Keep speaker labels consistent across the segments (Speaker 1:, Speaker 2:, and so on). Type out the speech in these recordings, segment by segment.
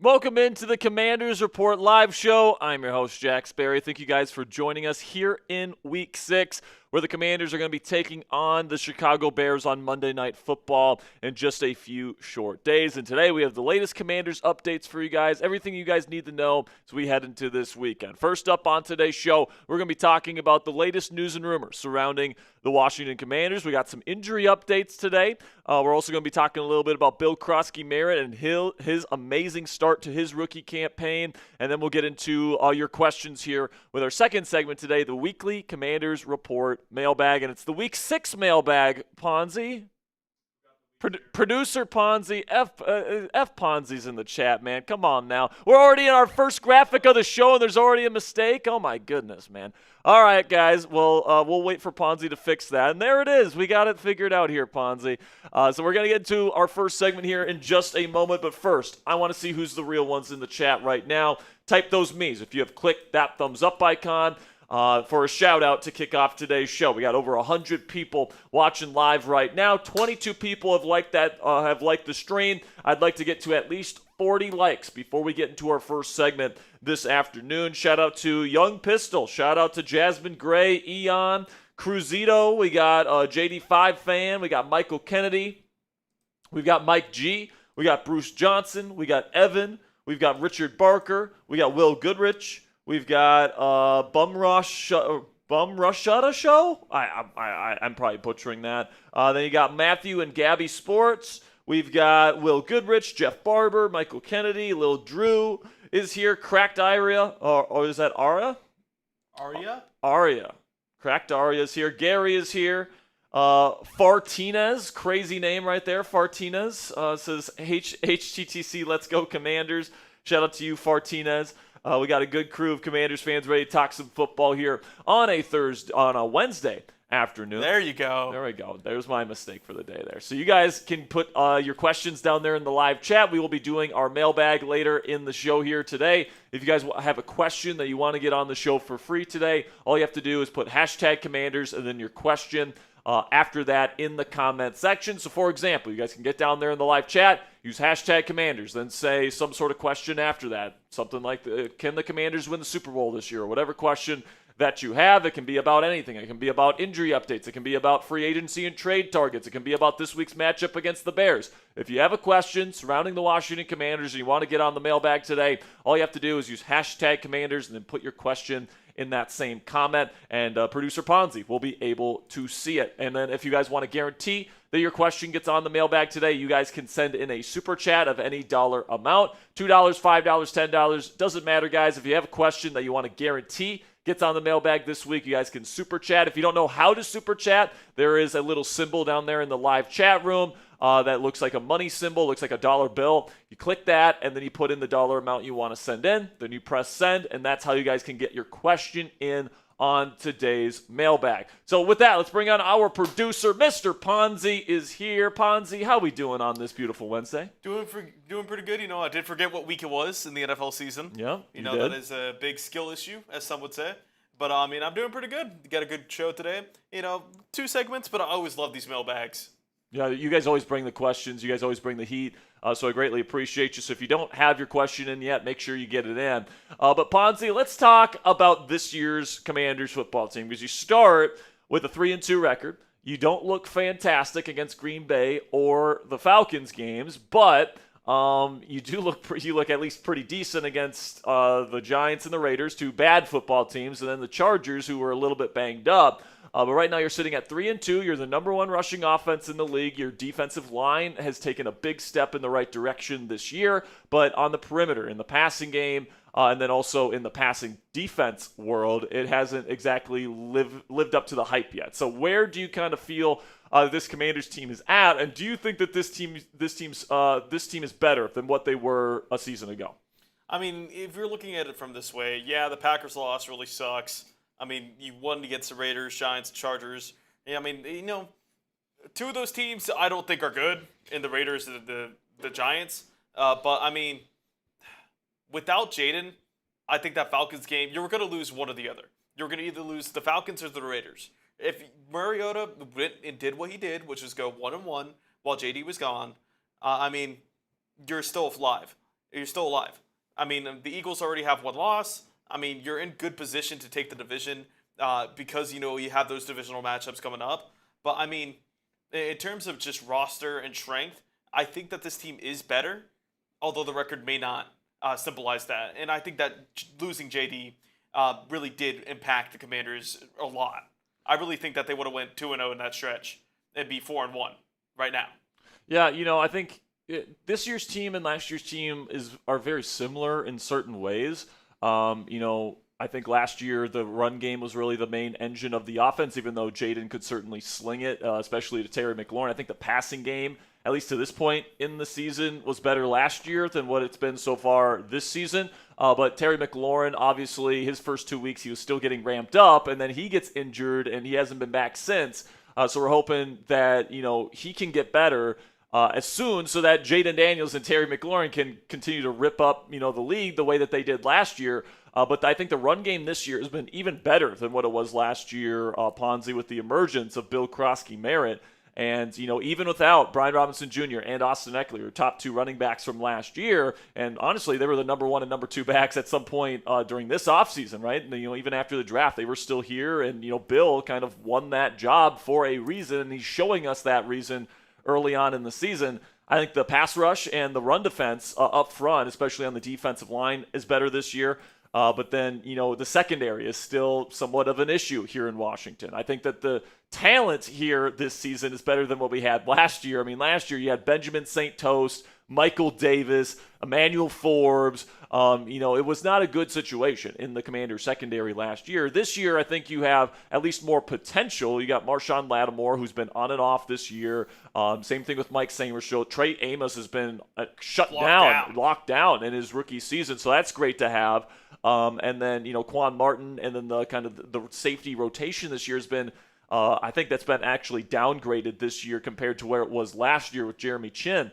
Speaker 1: Welcome into the Commanders Report live show. I'm your host, Jack Sperry. Thank you guys for joining us here in Week 6, where the Commanders are going to be taking on the Chicago Bears on Monday Night Football in just a few short days. And today we have the latest Commanders updates for you guys, everything you guys need to know as we head into this weekend. First up on today's show, we're going to be talking about the latest news and rumors surrounding the Washington Commanders. We got some injury updates today. We're also going to be talking a little bit about Bill Croskey-Merritt and his amazing start to his rookie campaign. And then we'll get into all your questions here with our second segment today, the weekly Commanders Report mailbag. And it's the Week 6 mailbag, Ponzi. Producer Ponzi, F Ponzi's in the chat, man. Come on now. We're already in our first graphic of the show, and there's already a mistake. Oh, my goodness, man. All right, guys. Well, we'll wait for Ponzi to fix that. And there it is. We got it figured out here, Ponzi. So we're going to get into our first segment here in just a moment. But first, I want to see who's the real ones in the chat right now. Type those me's. If you have clicked that thumbs up icon, for a shout out to kick off today's show. We got over 100 people watching live right now. 22 people have liked the stream. I'd like to get to at least 40 likes before we get into our first segment this afternoon. Shout out to Young Pistol. Shout out to Jasmine Gray, Eon, Cruzito. We got JD5 fan. We got Michael Kennedy. We've got Mike G. We got Bruce Johnson. We got Evan. We've got Richard Barker. We got Will Goodrich. We've got Bum Rushada Show. I'm probably butchering that. Then you got Matthew and Gabby Sports. We've got Will Goodrich, Jeff Barber, Michael Kennedy, Lil Drew is here. Cracked Aria, or is that Aria? Aria. Cracked Aria is here. Gary is here. Fartinez, crazy name right there. Fartinez says HTTC, let's go Commanders. Shout out to you, Fartinez. We got a good crew of Commanders fans ready to talk some football here on a Wednesday afternoon.
Speaker 2: There you go.
Speaker 1: There we go. There's my mistake for the day there. So you guys can put your questions down there in the live chat. We will be doing our mailbag later in the show here today. If you guys have a question that you want to get on the show for free today, all you have to do is put hashtag Commanders and then your question after that in the comment section. So, for example, you guys can get down there in the live chat, use hashtag Commanders, then say some sort of question after that. Something like, can the Commanders win the Super Bowl this year? Or whatever question that you have. It can be about anything. It can be about injury updates. It can be about free agency and trade targets. It can be about this week's matchup against the Bears. If you have a question surrounding the Washington Commanders and you want to get on the mailbag today, all you have to do is use hashtag Commanders and then put your question in that same comment, and producer Ponzi will be able to see it. And then if you guys want to guarantee that your question gets on the mailbag today, you guys can send in a super chat of any dollar amount, $2, $5, $10, doesn't matter, guys. If you have a question that you want to guarantee gets on the mailbag this week, you guys can super chat. If you don't know how to super chat, there is a little symbol down there in the live chat room that looks like a money symbol, looks like a dollar bill. You click that, and then you put in the dollar amount you want to send in. Then you press send, and that's how you guys can get your question in on today's mailbag. So with that, let's bring on our producer. Mr. Ponzi is here. Ponzi, how we doing on this beautiful Wednesday?
Speaker 2: Doing pretty good. You know, I did forget what week it was in the NFL season.
Speaker 1: Yeah,
Speaker 2: you know, that is a big skill issue, as some would say. But, I mean, I'm doing pretty good. Got a good show today. You know, 2 segments, but I always love these mailbags.
Speaker 1: Yeah, you guys always bring the questions. You guys always bring the heat. So I greatly appreciate you. So if you don't have your question in yet, make sure you get it in. But Ponzi, let's talk about this year's Commanders football team, because you start with a 3-2 record. You don't look fantastic against Green Bay or the Falcons games, but you look at least pretty decent against the Giants and the Raiders, 2 bad football teams, and then the Chargers, who were a little bit banged up. But right now you're sitting at 3-2. You're the number 1 rushing offense in the league. Your defensive line has taken a big step in the right direction this year. But on the perimeter, in the passing game, and then also in the passing defense world, it hasn't exactly lived up to the hype yet. So where do you kind of feel this Commanders team is at, and do you think that this team is better than what they were a season ago?
Speaker 2: I mean, if you're looking at it from this way, yeah, the Packers loss really sucks. I mean, you won against the Raiders, Giants, Chargers. Yeah, I mean, you know, 2 of those teams I don't think are good, in the Raiders and the Giants. But, I mean, without Jaden, I think that Falcons game, you were going to lose one or the other. You were going to either lose the Falcons or the Raiders. If Mariota went and did what he did, which was go 1-1 while JD was gone, I mean, you're still alive. you're still alive. I mean, the Eagles already have one loss. I mean, you're in good position to take the division because, you have those divisional matchups coming up. But, I mean, in terms of just roster and strength, I think that this team is better, although the record may not symbolize that. And I think that losing JD really did impact the Commanders a lot. I really think that they would have went 2-0 in that stretch. It'd be 4-1 right now.
Speaker 1: Yeah, I think this year's team and last year's team are very similar in certain ways. I think last year the run game was really the main engine of the offense, even though Jaden could certainly sling it, especially to Terry McLaurin. I think the passing game, at least to this point in the season, was better last year than what it's been so far this season. But Terry McLaurin, obviously, his first 2 weeks, he was still getting ramped up, and then he gets injured, and he hasn't been back since. So we're hoping that, he can get better as soon so that Jaden Daniels and Terry McLaurin can continue to rip up, the league the way that they did last year. But I think the run game this year has been even better than what it was last year, Ponzi, with the emergence of Bill Croskey-Merritt. And, even without Brian Robinson Jr. and Austin Eckler, your top two running backs from last year, and honestly, they were the number one and number two backs at some point during this offseason, right? And, even after the draft, they were still here, and, Bill kind of won that job for a reason, and he's showing us that reason early on in the season. I think the pass rush and the run defense up front, especially on the defensive line, is better this year. But then, the secondary is still somewhat of an issue here in Washington. I think that the talent here this season is better than what we had last year. I mean, last year you had Benjamin St. Toast, Michael Davis, Emmanuel Forbes. It was not a good situation in the Commanders secondary last year. This year, I think you have at least more potential. You got Marshawn Lattimore, who's been on and off this year. Same thing with Mike Samershow. Trey Amos has been locked down in his rookie season, so that's great to have. And then, Quan Martin, and then the safety rotation this year has been, I think that's been actually downgraded this year compared to where it was last year with Jeremy Chin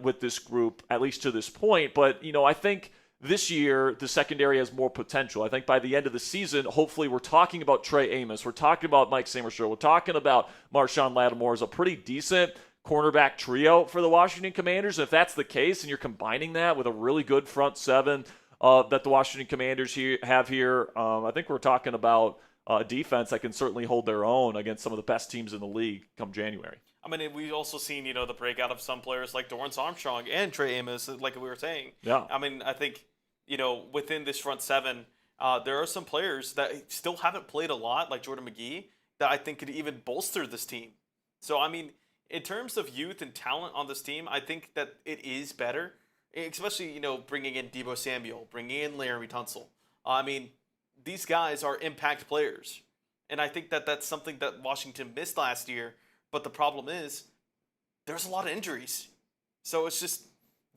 Speaker 1: with this group, at least to this point. But, I think this year the secondary has more potential. I think by the end of the season, hopefully we're talking about Trey Amos, we're talking about Mike Samershow, we're talking about Marshawn Lattimore as a pretty decent cornerback trio for the Washington Commanders. And if that's the case, and you're combining that with a really good front seven that the Washington Commanders have here, I think we're talking about a defense that can certainly hold their own against some of the best teams in the league come January.
Speaker 2: I mean, we've also seen, the breakout of some players like Dorrance Armstrong and Trey Amos, like we were saying.
Speaker 1: Yeah.
Speaker 2: I mean, I think, within this front seven, there are some players that still haven't played a lot, like Jordan McGee, that I think could even bolster this team. So, I mean, in terms of youth and talent on this team, I think that it is better. Especially, bringing in Deebo Samuel, bringing in Laremy Tunsil. I mean, these guys are impact players. And I think that that's something that Washington missed last year. But the problem is, there's a lot of injuries. So it's just,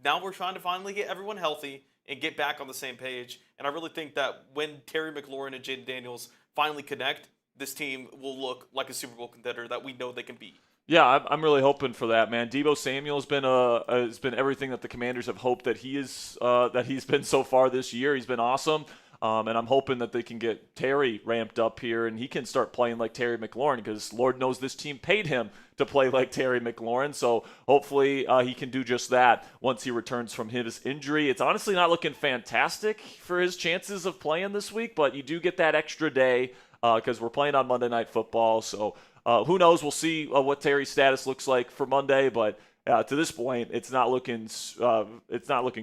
Speaker 2: now we're trying to finally get everyone healthy and get back on the same page. And I really think that when Terry McLaurin and Jaden Daniels finally connect, this team will look like a Super Bowl contender that we know they can beat.
Speaker 1: Yeah, I'm really hoping for that, man. Deebo Samuel has been everything that the Commanders have hoped that he's been so far this year. He's been awesome, and I'm hoping that they can get Terry ramped up here and he can start playing like Terry McLaurin, because Lord knows this team paid him to play like Terry McLaurin. So hopefully he can do just that once he returns from his injury. It's honestly not looking fantastic for his chances of playing this week, but you do get that extra day because we're playing on Monday Night Football. So who knows? We'll see what Terry's status looks like for Monday, but to this point, it's not looking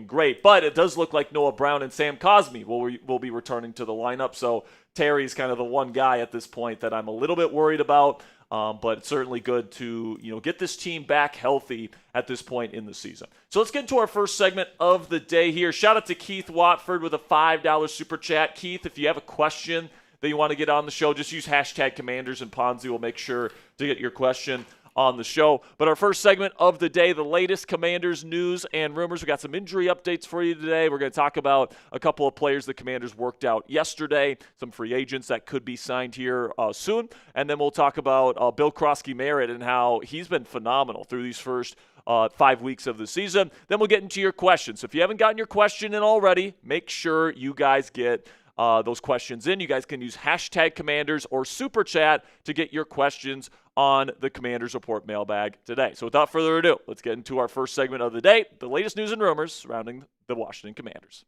Speaker 1: great. But it does look like Noah Brown and Sam Cosmi will be returning to the lineup. So Terry's kind of the one guy at this point that I'm a little bit worried about. But it's certainly good to get this team back healthy at this point in the season. So let's get into our first segment of the day here. Shout out to Keith Watford with a $5 super chat. Keith, if you have a question that you want to get on the show, just use hashtag Commanders and Ponzi will make sure to get your question on the show. But our first segment of the day, the latest Commanders news and rumors. We got some injury updates for you today. We're going to talk about a couple of players the Commanders worked out yesterday, some free agents that could be signed here soon. And then we'll talk about Bill Croskey-Merritt and how he's been phenomenal through these first 5 weeks of the season. Then we'll get into your questions. So if you haven't gotten your question in already, make sure you guys get those questions in. You guys can use hashtag Commanders or Super Chat to get your questions on the Commanders Report mailbag today. So without further ado, let's get into our first segment of the day, the latest news and rumors surrounding the Washington Commanders.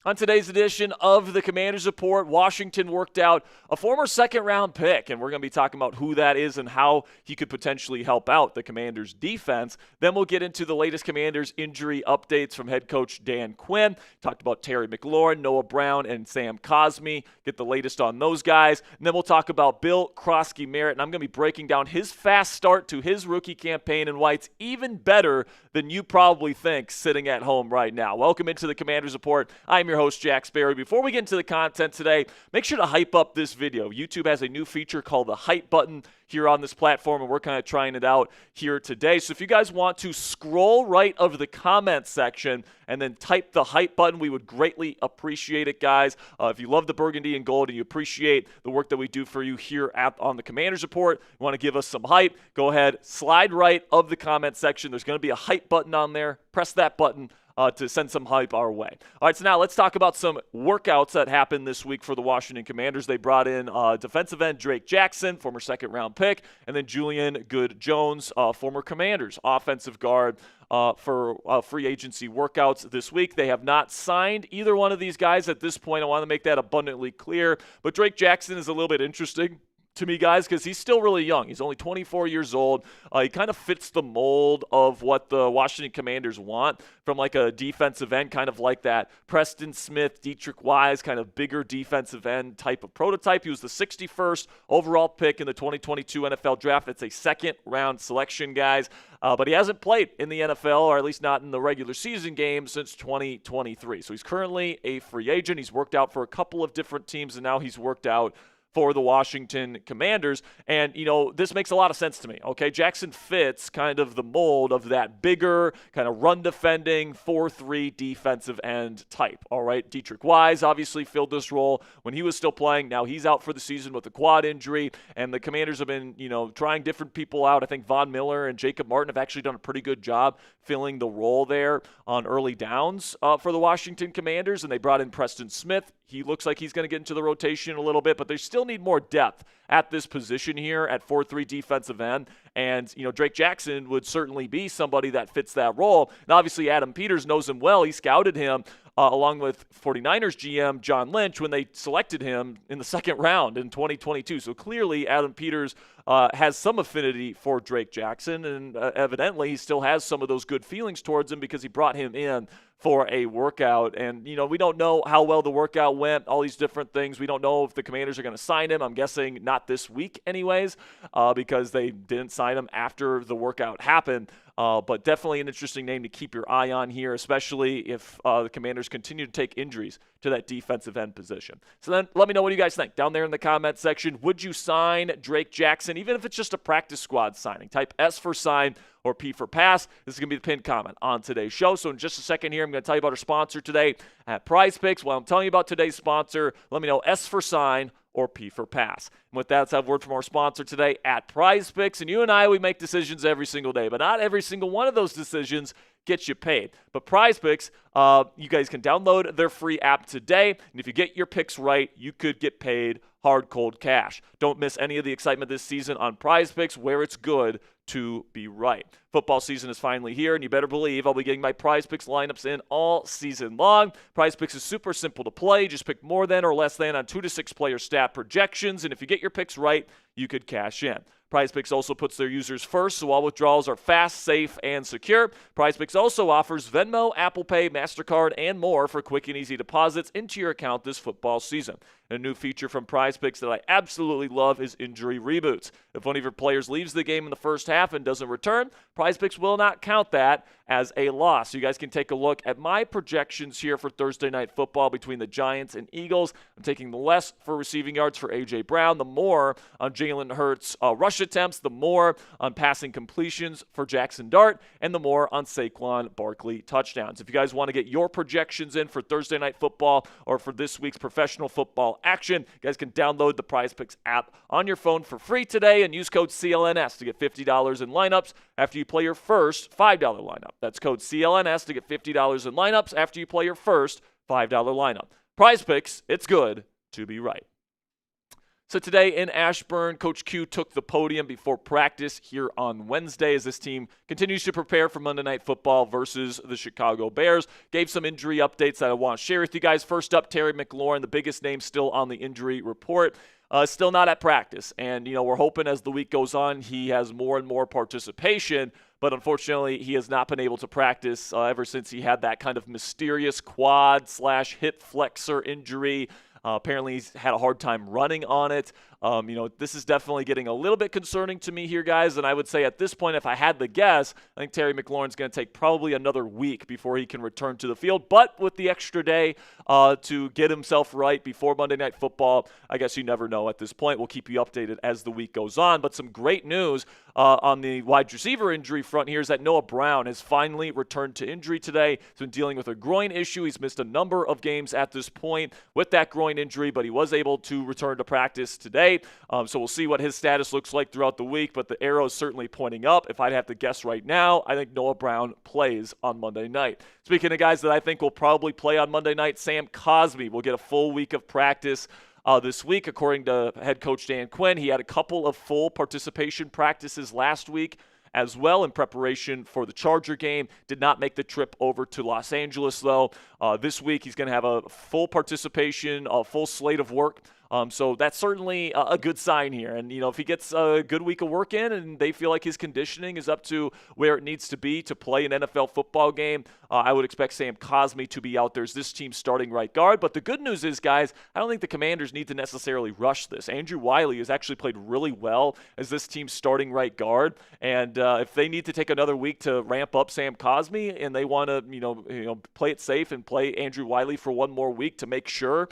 Speaker 1: On today's edition of the Commanders Report, Washington worked out a former second-round pick, and we're going to be talking about who that is and how he could potentially help out the Commanders' defense. Then we'll get into the latest Commanders injury updates from head coach Dan Quinn. Talked about Terry McLaurin, Noah Brown, and Sam Cosmi. Get the latest on those guys. And then we'll talk about Bill Croskey-Merritt, and I'm going to be breaking down his fast start to his rookie campaign and why it's even better than you probably think sitting at home right now. Welcome into the Commanders Report. I'm your host, Jack Sperry. Before we get into the content today, make sure to hype up this video. YouTube has a new feature called the hype button here on this platform, and we're kind of trying it out here today. So if you guys want to scroll right of the comment section and then type the hype button, we would greatly appreciate it, guys. If you love the burgundy and gold and you appreciate the work that we do for you here on the Commanders Report, you want to give us some hype, go ahead, slide right of the comment section. There's going to be a hype button on there. Press that button to send some hype our way. All right, so now let's talk about some workouts that happened this week for the Washington Commanders. They brought in defensive end Drake Jackson, former second-round pick, and then Julian Good-Jones, former Commanders offensive guard, for free agency workouts this week. They have not signed either one of these guys at this point. I want to make that abundantly clear. But Drake Jackson is a little bit interesting to me, guys, because he's still really young. He's only 24 years old. He kind of fits the mold of what the Washington Commanders want from like a defensive end, kind of like that Preston Smith, Dietrich Wise, kind of bigger defensive end type of prototype. He was the 61st overall pick in the 2022 NFL Draft. It's a second-round selection, guys. But he hasn't played in the NFL, or at least not in the regular season game, since 2023. So he's currently a free agent. He's worked out for a couple of different teams, and now he's worked out for the Washington Commanders. And, you know, this makes a lot of sense to me, okay? Jackson fits kind of the mold of that bigger, kind of run-defending, 4-3 defensive end type, all right? Dietrich Wise obviously filled this role when he was still playing. Now he's out for the season with a quad injury, and the Commanders have been, you know, trying different people out. I think Von Miller and Jacob Martin have actually done a pretty good job filling the role there on early downs for the Washington Commanders, and they brought in Preston Smith. He looks like he's going to get into the rotation a little bit, but they still need more depth at this position here at 4-3 defensive end. And, you know, Drake Jackson would certainly be somebody that fits that role. And obviously Adam Peters knows him well. He scouted him along with 49ers GM John Lynch when they selected him in the second round in 2022. So clearly Adam Peters has some affinity for Drake Jackson, and evidently he still has some of those good feelings towards him because he brought him in for a workout. And, you know, we don't know how well the workout went, all these different things. We don't know if the Commanders are going to sign him. I'm guessing not this week anyways, because they didn't sign him after the workout happened. But definitely an interesting name to keep your eye on here, especially if the Commanders continue to take injuries to that defensive end position. So then let me know what you guys think down there in the comment section. Would you sign Drake Jackson, even if it's just a practice squad signing? Type S for sign or P for pass. This is going to be the pinned comment on today's show. So in just a second here, I'm going to tell you about our sponsor today at Prize Picks. While I'm telling you about today's sponsor, let me know S for sign or P for pass. And with that, let's have a word from our sponsor today at Prize Picks. And you and I, we make decisions every single day, but not every single one of those decisions gets you paid. But Prize Picks, you guys can download their free app today. And if you get your picks right, you could get paid hard, cold cash. Don't miss any of the excitement this season on Prize Picks, where it's good to be right. Football season is finally here, and you better believe I'll be getting my Prize Picks lineups in all season long. Prize Picks is super simple to play. Just pick more than or less than on 2 to 6 player stat projections, and if you get your picks right, you could cash in. Prize Picks also puts their users first, so all withdrawals are fast, safe, and secure. Prize Picks also offers Venmo, Apple Pay, MasterCard, and more for quick and easy deposits into your account this football season. A new feature from Prize Picks that I absolutely love is injury reboots. If one of your players leaves the game in the first half and doesn't return, Prize Picks will not count that as a loss. So you guys can take a look at my projections here for Thursday Night Football between the Giants and Eagles. I'm taking the less for receiving yards for A.J. Brown, the more on Jalen Hurts' rush attempts, the more on passing completions for Jackson Dart, and the more on Saquon Barkley touchdowns. If you guys want to get your projections in for Thursday Night Football or for this week's professional football action, you guys can download the Prize Picks app on your phone for free today and use code CLNS to get $50 in lineups after you play your first $5 lineup. That's code CLNS to get $50 in lineups after you play your first $5 lineup. Prize Picks, it's good to be right. So today in Ashburn, Coach Q took the podium before practice here on Wednesday as this team continues to prepare for Monday Night Football versus the Chicago Bears. Gave some injury updates that I want to share with you guys. First up, Terry McLaurin, the biggest name still on the injury report. Still not at practice. And, we're hoping as the week goes on, he has more and more participation. But unfortunately, he has not been able to practice ever since he had that kind of mysterious quad/hip flexor injury. Apparently, he's had a hard time running on it. This is definitely getting a little bit concerning to me here, guys. And I would say at this point, if I had to guess, I think Terry McLaurin's going to take probably another week before he can return to the field. But with the extra day to get himself right before Monday Night Football, I guess you never know at this point. We'll keep you updated as the week goes on. But some great news on the wide receiver injury front here is that Noah Brown has finally returned to injury today. He's been dealing with a groin issue. He's missed a number of games at this point with that groin injury, but he was able to return to practice today. So we'll see what his status looks like throughout the week, but the arrow is certainly pointing up. If I'd have to guess right now, I think Noah Brown plays on Monday night. Speaking of guys that I think will probably play on Monday night, Sam Cosmi will get a full week of practice this week. According to head coach Dan Quinn, he had a couple of full participation practices last week as well in preparation for the Charger game. Did not make the trip over to Los Angeles, though. This week he's going to have a full participation, a full slate of work. So that's certainly a good sign here. And, if he gets a good week of work in and they feel like his conditioning is up to where it needs to be to play an NFL football game, I would expect Sam Cosmi to be out there as this team's starting right guard. But the good news is, guys, I don't think the Commanders need to necessarily rush this. Andrew Wiley has actually played really well as this team's starting right guard. And if they need to take another week to ramp up Sam Cosmi and they want to, play it safe and play Andrew Wiley for one more week to make sure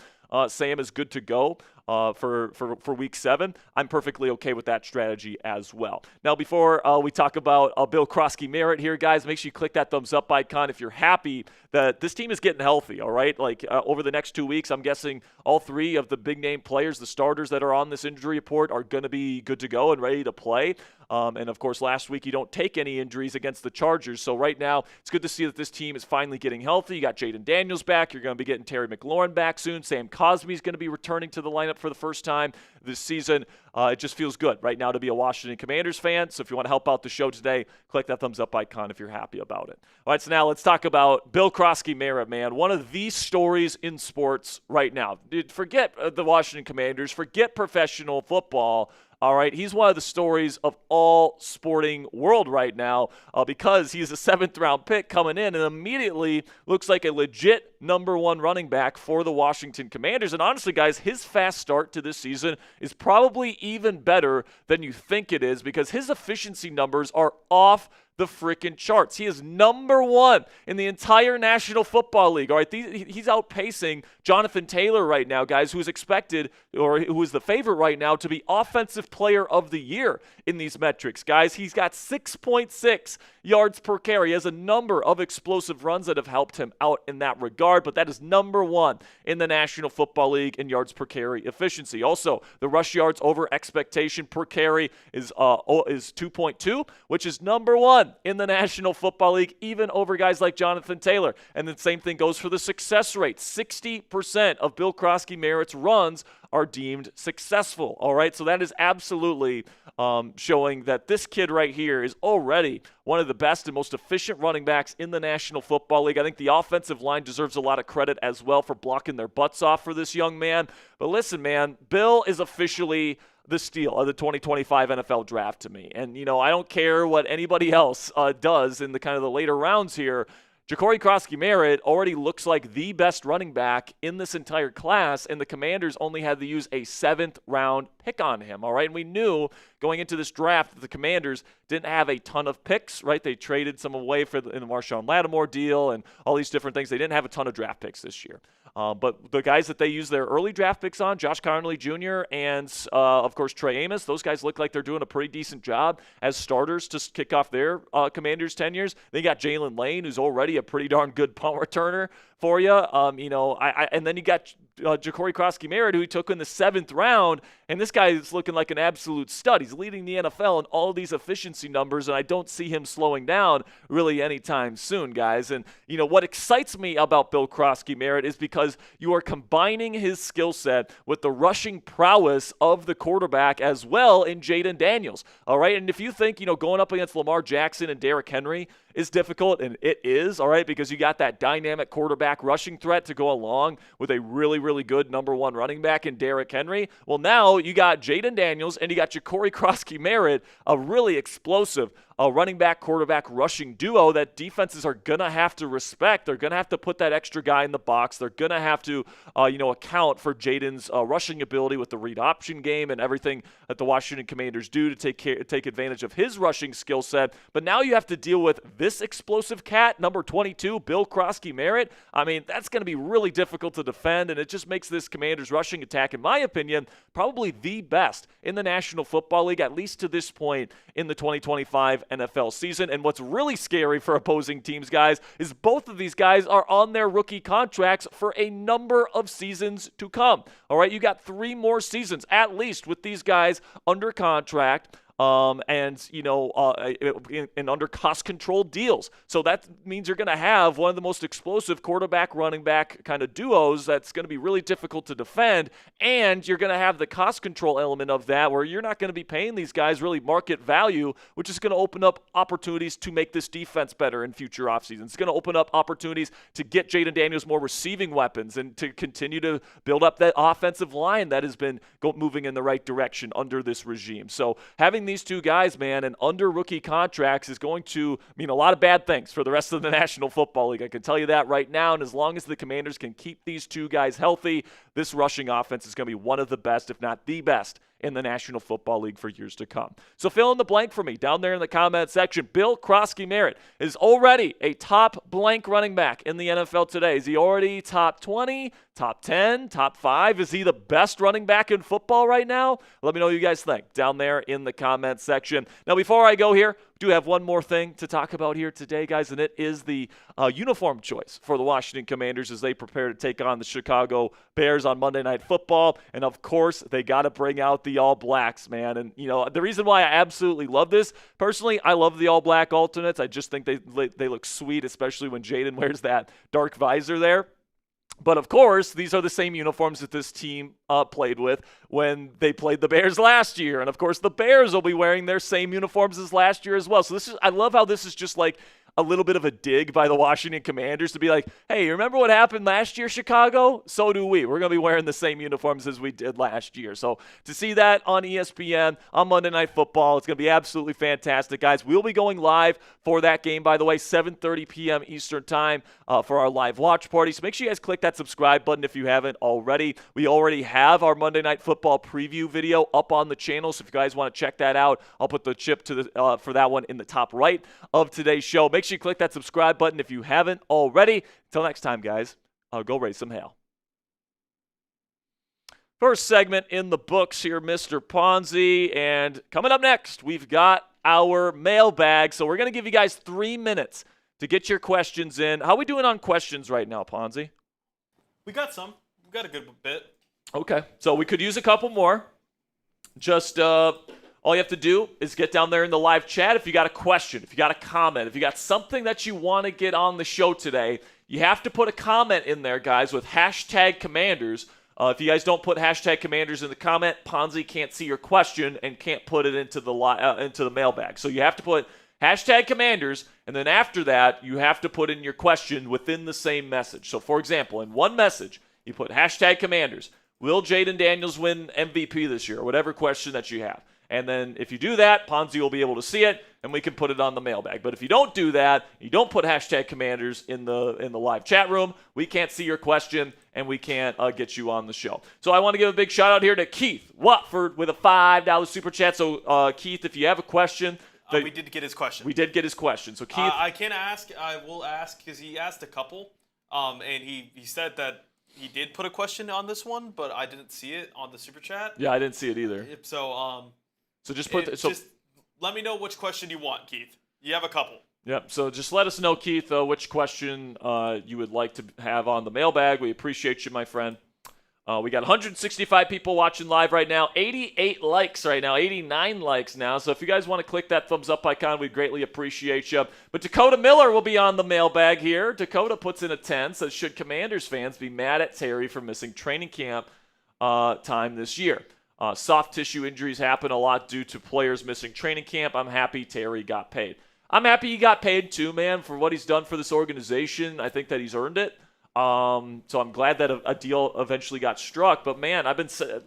Speaker 1: Sam is good to go for week 7, I'm perfectly okay with that strategy as well. Now, before we talk about Bill Croskey-Merritt here, guys, make sure you click that thumbs up icon if you're happy that this team is getting healthy, all right? Over the next 2 weeks, I'm guessing all 3 of the big-name players, the starters that are on this injury report, are going to be good to go and ready to play. And, of course, last week you don't take any injuries against the Chargers. So right now it's good to see that this team is finally getting healthy. You got Jaden Daniels back. You're going to be getting Terry McLaurin back soon. Sam Cosmi is going to be returning to the lineup for the first time this season. It just feels good right now to be a Washington Commanders fan. So if you want to help out the show today, click that thumbs up icon if you're happy about it. All right, so now let's talk about Bill Croskey-Merritt, man. One of the stories in sports right now. Forget the Washington Commanders. Forget professional football. All right, he's one of the stories of all sporting world right now because he's a 7th-round pick coming in and immediately looks like a legit number 1 running back for the Washington Commanders. And honestly, guys, his fast start to this season is probably even better than you think it is because his efficiency numbers are off the freaking charts. He is number 1 in the entire National Football League. All right, he's outpacing Jonathan Taylor right now, guys, who is expected or who is the favorite right now to be Offensive Player of the Year in these metrics. Guys, he's got 6.6 yards per carry. He has a number of explosive runs that have helped him out in that regard, but that is number 1 in the National Football League in yards per carry efficiency. Also, the rush yards over expectation per carry is 2.2, which is number 1 in the National Football League, even over guys like Jonathan Taylor. And the same thing goes for the success rate. 60% of Bill Croskey-Merritt's runs are deemed successful. All right, so that is absolutely showing that this kid right here is already one of the best and most efficient running backs in the National Football League. I think the offensive line deserves a lot of credit as well for blocking their butts off for this young man. But listen, man, Bill is officially the steal of the 2025 NFL draft to me. And, I don't care what anybody else does in the kind of the later rounds here. Jacory Croskey-Merritt already looks like the best running back in this entire class, and the Commanders only had to use a 7th-round pick on him, all right? And we knew going into this draft that the Commanders didn't have a ton of picks, right? They traded some away in the Marshawn Lattimore deal and all these different things. They didn't have a ton of draft picks this year. But the guys that they used their early draft picks on, Josh Connolly Jr. and, of course, Trey Amos, those guys look like they're doing a pretty decent job as starters to kick off their Commanders' tenures. They got Jalen Lane, who's already a pretty darn good punt returner for you. And then you got Jacory Croskey-Merritt, who he took in the 7th round, and this guy is looking like an absolute stud. He's leading the NFL in all these efficiency numbers, and I don't see him slowing down really anytime soon, guys. And, what excites me about Bill Croskey-Merritt is because you are combining his skill set with the rushing prowess of the quarterback as well in Jaden Daniels, all right? And if you think, going up against Lamar Jackson and Derrick Henry is difficult, and it is, all right, because you got that dynamic quarterback rushing threat to go along with a really, really good number 1 running back in Derrick Henry. Well, now you got Jaden Daniels and you got Jacory Croskey-Merritt, a really explosive running back, quarterback, rushing duo that defenses are going to have to respect. They're going to have to put that extra guy in the box. They're going to have to, account for Jaden's rushing ability with the read option game and everything that the Washington Commanders do to take advantage of his rushing skill set. But now you have to deal with this explosive cat, number 22, Bill Croskey-Merritt. I mean, that's going to be really difficult to defend, and it just makes this Commanders rushing attack, in my opinion, probably the best in the National Football League, at least to this point in the 2025 NFL season. And what's really scary for opposing teams, guys, is both of these guys are on their rookie contracts for a number of seasons to come. All right, you got 3 more seasons at least with these guys under contract. And under cost control deals. So that means you're going to have one of the most explosive quarterback running back kind of duos that's going to be really difficult to defend. And you're going to have the cost control element of that where you're not going to be paying these guys really market value, which is going to open up opportunities to make this defense better in future offseasons. It's going to open up opportunities to get Jaden Daniels more receiving weapons and to continue to build up that offensive line that has been moving in the right direction under this regime. So having these 2 guys, man, and under rookie contracts is going to mean a lot of bad things for the rest of the National Football League. I can tell you that right now. And as long as the Commanders can keep these 2 guys healthy, this rushing offense is going to be one of the best, if not the best, in the National Football League for years to come. So fill in the blank for me down there in the comment section. Bill Croskey-Merritt is already a top blank running back in the NFL today. Is he already top 20, top 10, top 5? Is he the best running back in football right now? Let me know what you guys think down there in the comment section. Now, before I go here, do have one more thing to talk about here today, guys, and it is the uniform choice for the Washington Commanders as they prepare to take on the Chicago Bears on Monday Night Football. And, of course, they got to bring out the All Blacks, man. And, the reason why I absolutely love this, personally, I love the All Black alternates. I just think they look sweet, especially when Jaden wears that dark visor there. But, of course, these are the same uniforms that this team played with when they played the Bears last year. And, of course, the Bears will be wearing their same uniforms as last year as well. So I love how this is just like a little bit of a dig by the Washington Commanders to be like, hey, remember what happened last year, Chicago? So do we. We're going to be wearing the same uniforms as we did last year. So to see that on ESPN on Monday Night Football, it's going to be absolutely fantastic, guys. We'll be going live for that game, by the way, 7:30 p.m. Eastern time for our live watch party. So make sure you guys click that subscribe button if you haven't already. We already have our Monday Night Football preview video up on the channel. So if you guys want to check that out, I'll put the chip for that one in the top right of today's show. Make sure you click that subscribe button if you haven't already. Until next time, guys, go raise some hell. First segment in the books here, Mr. Ponzi. And coming up next, we've got our mailbag. So we're going to give you guys 3 minutes to get your questions in. How are we doing on questions right now, Ponzi?
Speaker 2: We got some. We got a good bit.
Speaker 1: Okay. So we could use a couple more. Just all you have to do is get down there in the live chat. If you got a question, if you got a comment, if you got something that you want to get on the show today, you have to put a comment in there, guys, with hashtag Commanders. If you guys don't put hashtag Commanders in the comment, Ponzi can't see your question and can't put it into the mailbag. So you have to put hashtag Commanders, and then after that, you have to put in your question within the same message. So, for example, in one message, you put hashtag Commanders. Will Jaden Daniels win MVP this year? Or whatever question that you have. And then if you do that, Ponzi will be able to see it, and we can put it on the mailbag. But if you don't do that, you don't put hashtag Commanders in the live chat room, we can't see your question and we can't get you on the show. So I want to give a big shout out here to Keith Watford with a $5 super chat. So Keith, if you have a question,
Speaker 2: we did get his question.
Speaker 1: We did get his question. So Keith,
Speaker 2: I can ask. I will ask because he asked a couple, and he said that he did put a question on this one, but I didn't see it on the super chat.
Speaker 1: Yeah, I didn't see it either.
Speaker 2: So
Speaker 1: just
Speaker 2: let me know which question you want, Keith. You have a couple.
Speaker 1: Yep. So just let us know, Keith, which question you would like to have on the mailbag. We appreciate you, my friend. We got 165 people watching live right now, 88 likes right now, 89 likes now. So if you guys want to click that thumbs up icon, we'd greatly appreciate you. But Dakota Miller will be on the mailbag here. Dakota puts in a 10, says, should Commanders fans be mad at Terry for missing training camp time this year? Soft tissue injuries happen a lot due to players missing training camp. I'm happy Terry got paid. I'm happy he got paid too, man, for what he's done for this organization. I think that he's earned it. So I'm glad that a deal eventually got struck. But, man,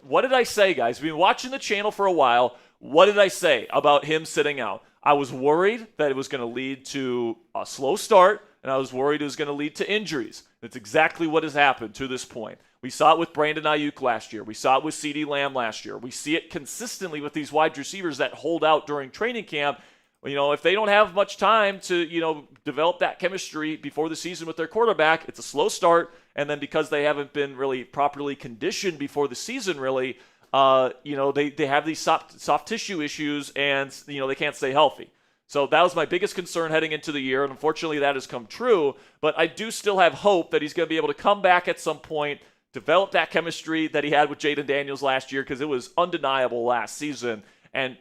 Speaker 1: what did I say, guys? We've been watching the channel for a while. What did I say about him sitting out? I was worried that it was going to lead to a slow start, and I was worried it was going to lead to injuries. That's exactly what has happened to this point. We saw it with Brandon Ayuk last year. We saw it with CeeDee Lamb last year. We see it consistently with these wide receivers that hold out during training camp. If they don't have much time to, develop that chemistry before the season with their quarterback, it's a slow start. And then because they haven't been really properly conditioned before the season, really, they have these soft tissue issues and, they can't stay healthy. So that was my biggest concern heading into the year. And unfortunately, that has come true. But I do still have hope that he's going to be able to come back at some point, develop that chemistry that he had with Jaden Daniels last year, because it was undeniable last season. And,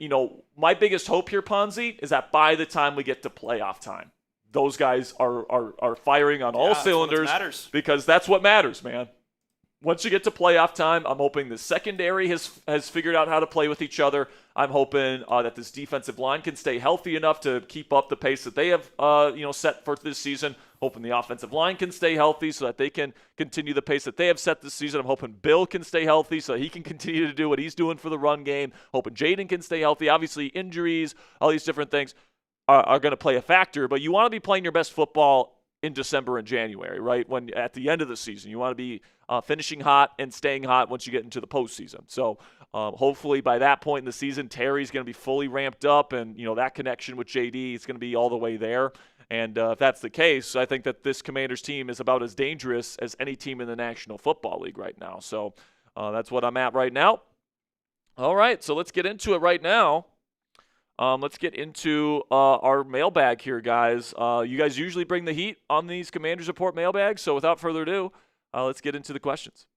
Speaker 1: my biggest hope here, Ponzi, is that by the time we get to playoff time, those guys are firing on all cylinders, because that's what matters, man. Once you get to playoff time, I'm hoping the secondary has figured out how to play with each other. I'm hoping that this defensive line can stay healthy enough to keep up the pace that they have set for this season. Hoping the offensive line can stay healthy so that they can continue the pace that they have set this season. I'm hoping Bill can stay healthy so he can continue to do what he's doing for the run game. Hoping Jaden can stay healthy. Obviously, injuries, all these different things are going to play a factor, but you want to be playing your best football in December and January, right? When at the end of the season, you want to be finishing hot and staying hot once you get into the postseason. So hopefully by that point in the season, Terry's going to be fully ramped up, and that connection with JD is going to be all the way there. And if that's the case, I think that this Commanders team is about as dangerous as any team in the National Football League right now. So that's what I'm at right now. All right, so let's get into it right now. Let's get into our mailbag here, guys. You guys usually bring the heat on these Commanders Report mailbags, so without further ado, let's get into the questions.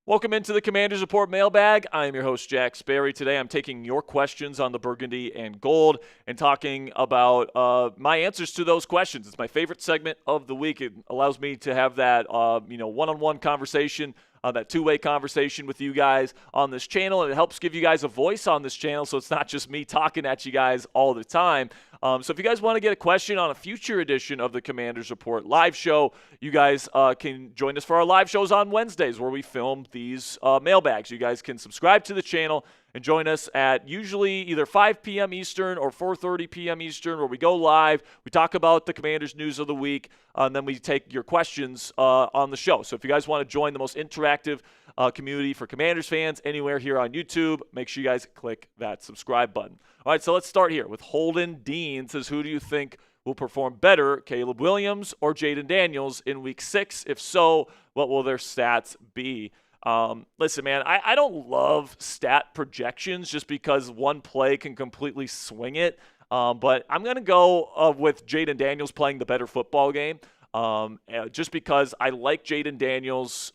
Speaker 1: Welcome into the Commanders Report mailbag. I am your host, Jack Sperry. Today I'm taking your questions on the burgundy and gold and talking about my answers to those questions. It's my favorite segment of the week. It allows me to have that one-on-one conversation, that two-way conversation with you guys on this channel, and it helps give you guys a voice on this channel so it's not just me talking at you guys all the time. So if you guys want to get a question on a future edition of the Commanders Report live show, you guys can join us for our live shows on Wednesdays where we film these mailbags. You guys can subscribe to the channel and join us at usually either 5 p.m. Eastern or 4:30 p.m. Eastern, where we go live. We talk about the Commanders news of the week, and then we take your questions on the show. So if you guys want to join the most interactive community for Commanders fans anywhere here on YouTube, make sure you guys click that subscribe button. All right, so let's start here with Holden Dean. Says, who do you think will perform better, Caleb Williams or Jaden Daniels in Week 6? If so, what will their stats be? Listen, man, I don't love stat projections just because one play can completely swing it. But I'm going to go with Jaden Daniels playing the better football game. Just because I like Jaden Daniels,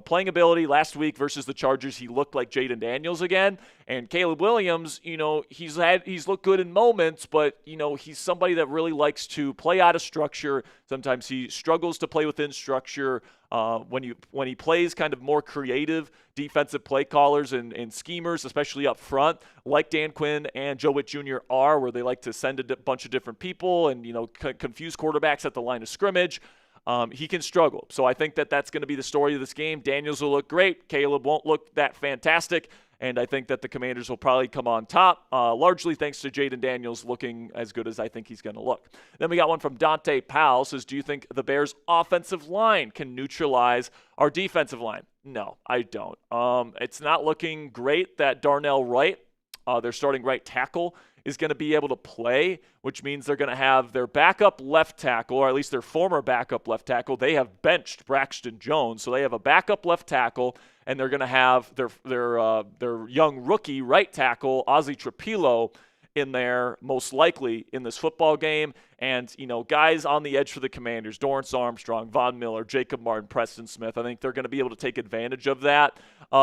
Speaker 1: playing ability. Last week versus the Chargers, he looked like Jaden Daniels again. And Caleb Williams, he's looked good in moments, but he's somebody that really likes to play out of structure. Sometimes he struggles to play within structure. When he plays kind of more creative defensive play callers and schemers, especially up front, like Dan Quinn and Joe Witt Jr. are, where they like to send a bunch of different people and confuse quarterbacks at the line of scrimmage. he can struggle. So I think that that's going to be the story of this game. Daniels will look great. Caleb won't look that fantastic. And I think that the Commanders will probably come on top, largely thanks to Jaden Daniels looking as good as I think he's going to look. Then we got one from Dante Powell. Says, do you think the Bears' offensive line can neutralize our defensive line? No, I don't. It's not looking great that Darnell Wright, their starting right tackle, is going to be able to play, which means they're going to have their backup left tackle, or at least their former backup left tackle. They have benched Braxton Jones, so they have a backup left tackle, and they're going to have their young rookie right tackle, Ozzie Trapilo, in there most likely in this football game. And, guys on the edge for the Commanders, Dorrance Armstrong, Von Miller, Jacob Martin, Preston Smith, I think they're going to be able to take advantage of that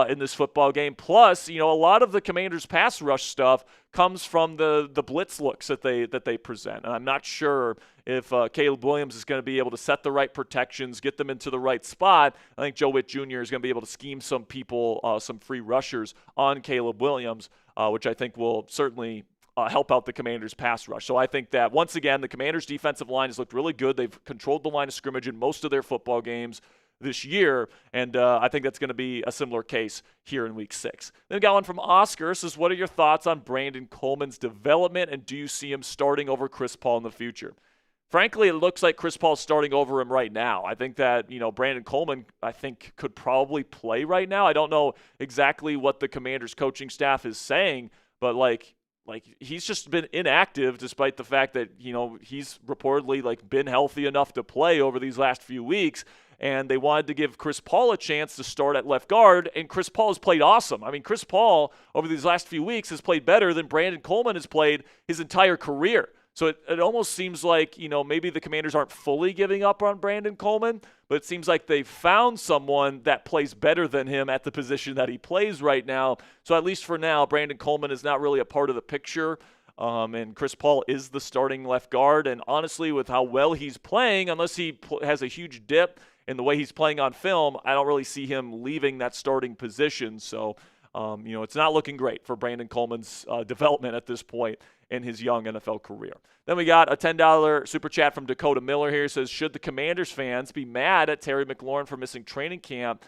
Speaker 1: in this football game. Plus, a lot of the Commanders' pass rush stuff comes from the blitz looks that they present. And I'm not sure if Caleb Williams is going to be able to set the right protections, get them into the right spot. I think Joe Witt Jr. is going to be able to scheme some people, some free rushers on Caleb Williams, which I think will certainly help out the Commanders' pass rush. So I think that, once again, the Commanders' defensive line has looked really good. They've controlled the line of scrimmage in most of their football games this year, and I think that's going to be a similar case here in Week 6. Then we got one from Oscar. Says, what are your thoughts on Brandon Coleman's development, and do you see him starting over Chris Paul in the future? Frankly, it looks like Chris Paul's starting over him right now. I think that, Brandon Coleman, I think, could probably play right now. I don't know exactly what the Commanders coaching staff is saying, but he's just been inactive despite the fact that, he's reportedly been healthy enough to play over these last few weeks. And they wanted to give Chris Paul a chance to start at left guard, and Chris Paul has played awesome. I mean, Chris Paul over these last few weeks has played better than Brandon Coleman has played his entire career. So it almost seems like, maybe the Commanders aren't fully giving up on Brandon Coleman, but it seems like they found someone that plays better than him at the position that he plays right now. So at least for now, Brandon Coleman is not really a part of the picture. And Chris Paul is the starting left guard. And honestly, with how well he's playing, unless he has a huge dip in the way he's playing on film, I don't really see him leaving that starting position. So, it's not looking great for Brandon Coleman's development at this point in his young NFL career. Then we got a $10 super chat from Dakota Miller here. It says, should the Commanders fans be mad at Terry McLaurin for missing training camp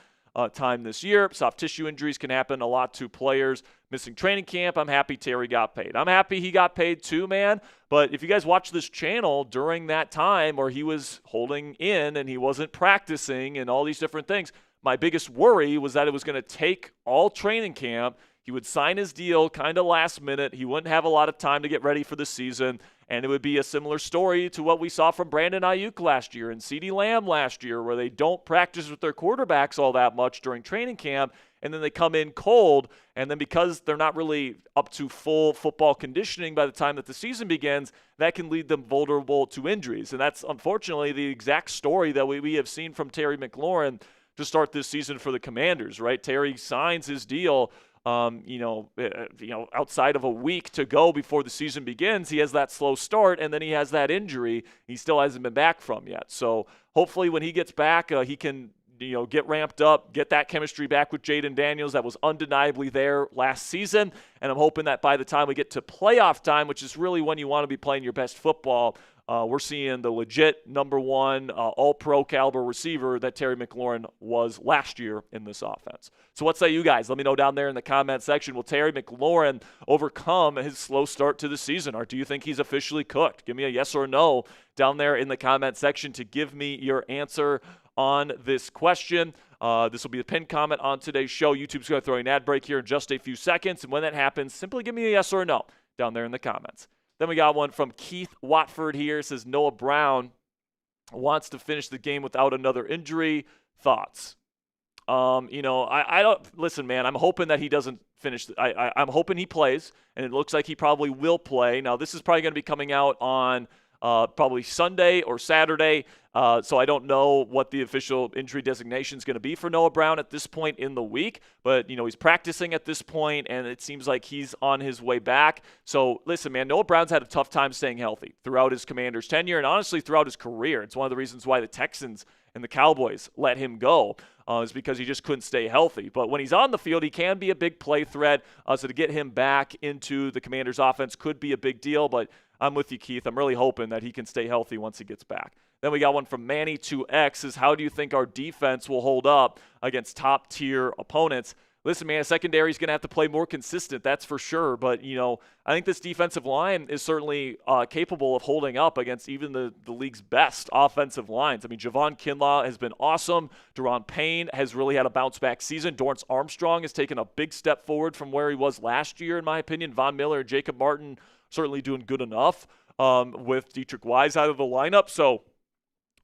Speaker 1: time this year? Soft tissue injuries can happen a lot to players missing training camp. I'm happy Terry got paid. I'm happy he got paid too, man. But if you guys watch this channel during that time where he was holding in and he wasn't practicing and all these different things, my biggest worry was that it was going to take all training camp. He would sign his deal kind of last minute. He wouldn't have a lot of time to get ready for the season. And it would be a similar story to what we saw from Brandon Ayuk last year and CeeDee Lamb last year, where they don't practice with their quarterbacks all that much during training camp, and then they come in cold. And then because they're not really up to full football conditioning by the time that the season begins, that can lead them vulnerable to injuries. And that's unfortunately the exact story that we have seen from Terry McLaurin to start this season for the Commanders, right? Terry signs his deal outside of a week to go before the season begins. He has that slow start, and then he has that injury he still hasn't been back from yet. So hopefully when he gets back, he can get ramped up, get that chemistry back with Jaden Daniels that was undeniably there last season. And I'm hoping that by the time we get to playoff time, which is really when you want to be playing your best football, we're seeing the legit number one all-pro caliber receiver that Terry McLaurin was last year in this offense. So what say you guys? Let me know down there in the comment section. Will Terry McLaurin overcome his slow start to the season, or do you think he's officially cooked? Give me a yes or no down there in the comment section to give me your answer on this question. This will be the pinned comment on today's show. YouTube's going to throw an ad break here in just a few seconds, and when that happens, simply give me a yes or no down there in the comments. Then we got one from Keith Watford here. It says, Noah Brown wants to finish the game without another injury. Thoughts? I don't – listen, man, I'm hoping that he doesn't finish. I'm hoping he plays, and it looks like he probably will play. Now, this is probably going to be coming out on probably Sunday or Saturday, so I don't know what the official injury designation is going to be for Noah Brown at this point in the week. But, he's practicing at this point, and it seems like he's on his way back. So, listen, man, Noah Brown's had a tough time staying healthy throughout his Commanders tenure and, honestly, throughout his career. It's one of the reasons why the Texans and the Cowboys let him go is because he just couldn't stay healthy. But when he's on the field, he can be a big play threat. So to get him back into the Commanders' offense could be a big deal. But I'm with you, Keith. I'm really hoping that he can stay healthy once he gets back. Then we got one from Manny2X is, how do you think our defense will hold up against top-tier opponents? Listen, man, secondary is going to have to play more consistent, that's for sure. But, I think this defensive line is certainly capable of holding up against even the league's best offensive lines. I mean, Javon Kinlaw has been awesome. Deron Payne has really had a bounce-back season. Dorrance Armstrong has taken a big step forward from where he was last year, in my opinion. Von Miller and Jacob Martin certainly doing good enough with Dietrich Wise out of the lineup. So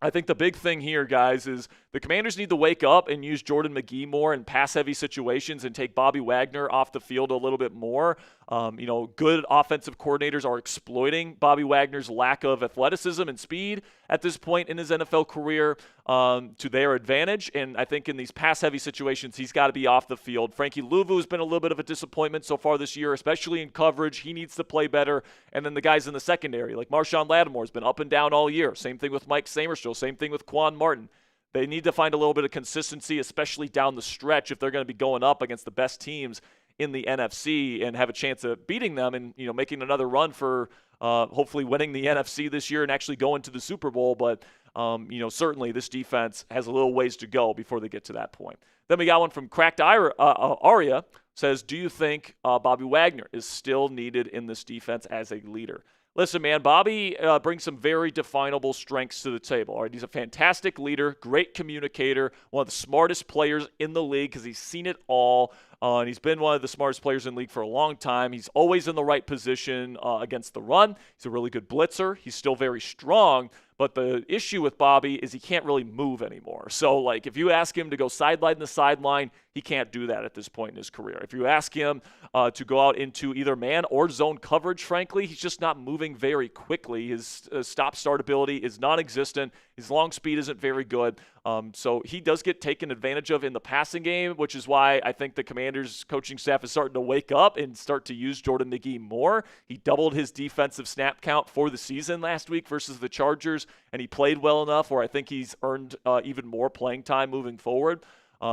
Speaker 1: I think the big thing here, guys, is the Commanders need to wake up and use Jordan McGee more in pass-heavy situations and take Bobby Wagner off the field a little bit more. Good offensive coordinators are exploiting Bobby Wagner's lack of athleticism and speed at this point in his NFL career to their advantage. And I think in these pass-heavy situations, he's got to be off the field. Frankie Louvu has been a little bit of a disappointment so far this year, especially in coverage. He needs to play better. And then the guys in the secondary, like Marshawn Lattimore, has been up and down all year. Same thing with Mike Samerstill. Same thing with Quan Martin. They need to find a little bit of consistency, especially down the stretch, if they're going to be going up against the best teams in the NFC and have a chance of beating them and making another run for hopefully winning the NFC this year and actually going to the Super Bowl. But certainly this defense has a little ways to go before they get to that point. Then we got one from Cracked Aria, says, do you think Bobby Wagner is still needed in this defense as a leader? Listen, man, Bobby brings some very definable strengths to the table. All right, he's a fantastic leader, great communicator, one of the smartest players in the league because he's seen it all, and he's been one of the smartest players in the league for a long time. He's always in the right position against the run. He's a really good blitzer. He's still very strong, but the issue with Bobby is he can't really move anymore. So, if you ask him to go sideline to sideline, he can't do that at this point in his career. If you ask him to go out into either man or zone coverage, frankly, he's just not moving very quickly. His stop-start ability is non-existent. His long speed isn't very good. So he does get taken advantage of in the passing game, which is why I think the Commanders coaching staff is starting to wake up and start to use Jordan McGee more. He doubled his defensive snap count for the season last week versus the Chargers, and he played well enough where I think he's earned even more playing time moving forward.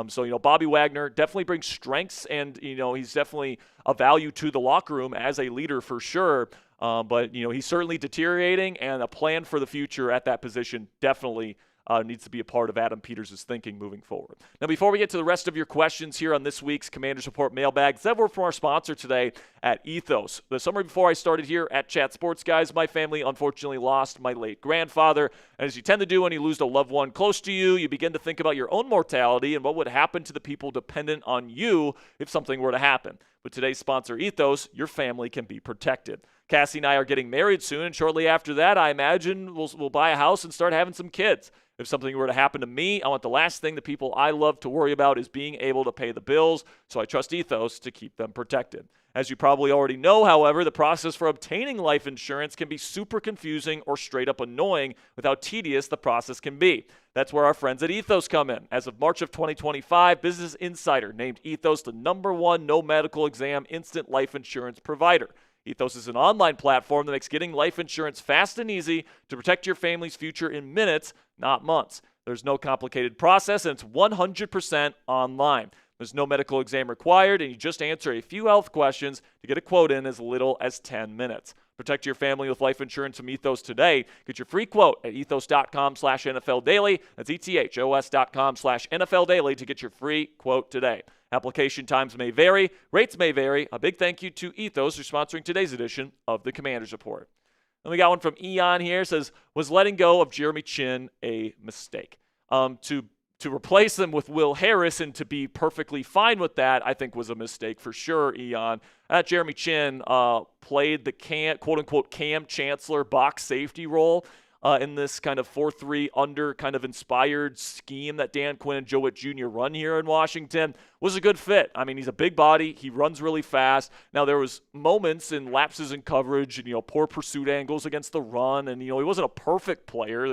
Speaker 1: So Bobby Wagner definitely brings strengths, and, he's definitely a value to the locker room as a leader for sure. But he's certainly deteriorating, and a plan for the future at that position definitely needs to be a part of Adam Peters' thinking moving forward. Now, before we get to the rest of your questions here on this week's Commanders Report mailbag, let's have a word from our sponsor today at Ethos. The summer before I started here at Chat Sports, guys, my family unfortunately lost my late grandfather. And as you tend to do when you lose a loved one close to you, you begin to think about your own mortality and what would happen to the people dependent on you if something were to happen. With today's sponsor, Ethos, your family can be protected. Cassie and I are getting married soon, and shortly after that, I imagine we'll buy a house and start having some kids. If something were to happen to me, I want the last thing the people I love to worry about is being able to pay the bills, so I trust Ethos to keep them protected. As you probably already know, however, the process for obtaining life insurance can be super confusing or straight up annoying with how tedious the process can be. That's where our friends at Ethos come in. As of March of 2025, Business Insider named Ethos the #1 no medical exam instant life insurance provider. Ethos is an online platform that makes getting life insurance fast and easy to protect your family's future in minutes, not months. There's no complicated process, and it's 100% online. There's no medical exam required, and you just answer a few health questions to get a quote in as little as 10 minutes. Protect your family with life insurance from Ethos today. Get your free quote at ethos.com/NFL Daily. That's ethos.com/NFL Daily to get your free quote today. Application times may vary. Rates may vary. A big thank you to Ethos for sponsoring today's edition of the Commanders Report. And we got one from Eon here. Says, was letting go of Jeremy Chinn a mistake? To replace them with Will Harris and to be perfectly fine with that, I think was a mistake for sure, Eon. Jeremy Chinn played the quote-unquote Cam Chancellor box safety role in this kind of 4-3 under kind of inspired scheme that Dan Quinn and Joe Witt Jr. run here in Washington. Was a good fit. I mean, he's a big body. He runs really fast. Now, there was moments in lapses in coverage and, poor pursuit angles against the run. And, he wasn't a perfect player.